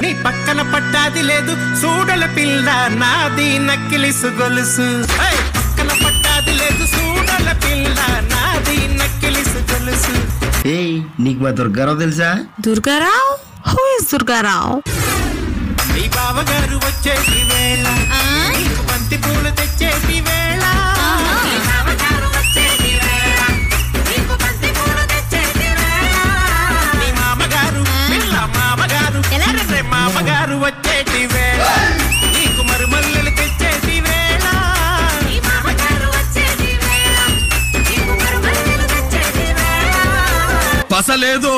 నీ పక్కన పట్టాది లేదు సూడల పిల్ల నాది నక్కిలిసు గొలుసు పక్కన పట్టాది లేదు సూడల పిల్ల నాది నక్కిలిసు గొలుసు. ఏయ్ నీకు మా దుర్గారావు తెలుసా? దుర్గారావు? Who is Durgarao? నీ బావగారు వచ్చేటి వేళ నీకు బంతి పూలు తెచ్చేటి వేళ నీ మామగారు పిల్ల మామగారు మామగారు వచ్చేటి వేళ నీకు మరుమల్లెలు తెచ్చేటి వేళ పసలేదు